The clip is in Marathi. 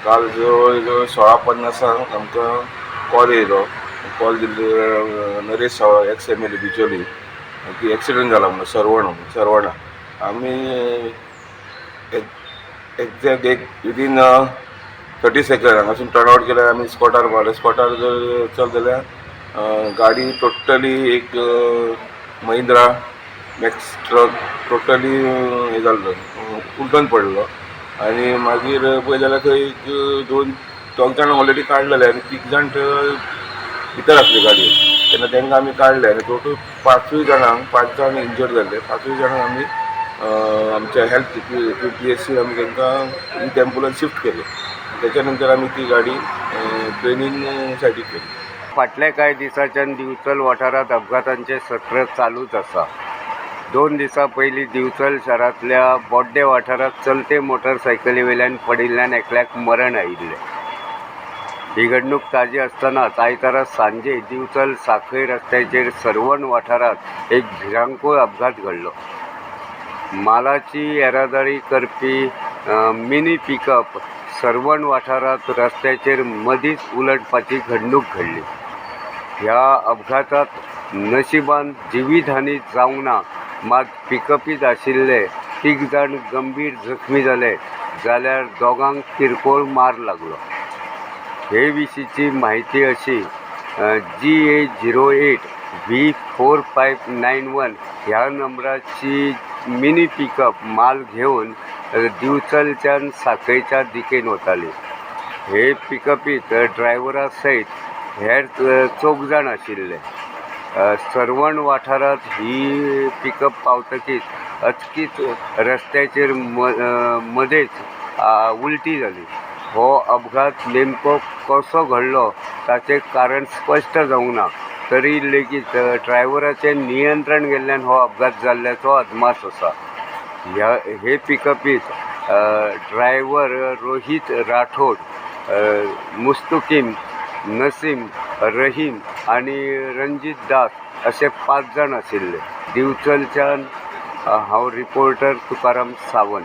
काल जवळ जवळ 16:50 आमकां कॉल येयलो. कॉल दिल्ली Naresh ex M L A Bicholim की एक्सिडंट जाला म्हणून सरवणा. आमी एक्झॅक्ट विदीन 30 सेकंड हांगासून टर्न आवट केल्यार आमी स्पॉटार पावले. स्पॉटार जर चल जाल्यार गाडी टोटली एक महिंद्रा मॅक्स ट्रक टोटली हे जाल्लो, उलटून पडलो. आनी मागीर पळय जाल्यार थंय एक दोग जाण ऑलरेडी काडलेले आनी 3 जाण भितर आसले गाडयेन. तेन्ना तांकां आमी काडले आनी टोटल 5 जाण इंजर्ड जाल्ले. 5 जाणांक आमी आमच्या हेल्थ PSC आमी तांकां विथ एम्बुलन्स शिफ्ट केले. त्याच्या नंतर आमी ती गाडी ट्रेनीन सायडीक केली. फाटल्या कांय दिसाच्यान दिवचल वाठारांत अपघातांचे सत्र चालूच आसा. 2 दिसां पयलीं दिवचल शारांतल्या बोड्डे वाठारांत चलते मोटरसायकली वयल्यान पडिल्ल्यान एकल्याक मरण आयिल्लें. ही घडणूक ताजी आसतनाच आयतारा सांजे दिवचल सांखळी रस्त्याचेर सरवण वाठारांत एक भिरांकूळ अपघात घडलो. मालाची येरादारी करपी मिनी पिकअप सरवण वाठारांत रस्त्याचेर मदींच उलटपाची घडणूक घडली. ह्या अपघातात नशिबान जिवीतहानी जावंक ना, मात पिकअपीत आशिल्ले 3 जाण गंभीर जखमी जाले जाल्यार दोगांक किरकोळ मार लागलो. हे विशींची म्हायती अशी GA08 V4591 ह्या नंबराची मिनी पिकअप माल घेवन दिवचलच्यान सांखळेच्या दिकेन वताली. हे पिकअपीत ड्रायव्हरा सयत हेर 4 जाण आशिल्ले. सरवण वाठारांत ही पिकअप पावतकीच अचकीत रस्त्याचेर मदेंच उलटी जाली. हो अपघात नेमको कसो घडलो ताचें कारण स्पश्ट जावंक ना. तरी लेगीत ड्रायव्हराचें नियंत्रण गेल्ल्यान हो अपघात जाल्ल्याचो अदमास आसा. हे पिकअपीत ड्रायव्हर रोहित राठोड, मुस्तुकीम, नसीम, रहीम आनी रणजीत दास अशे 5 जाण आशिल्ले. दिवचलच्यान हांव रिपोर्टर तुकाराम सावंत.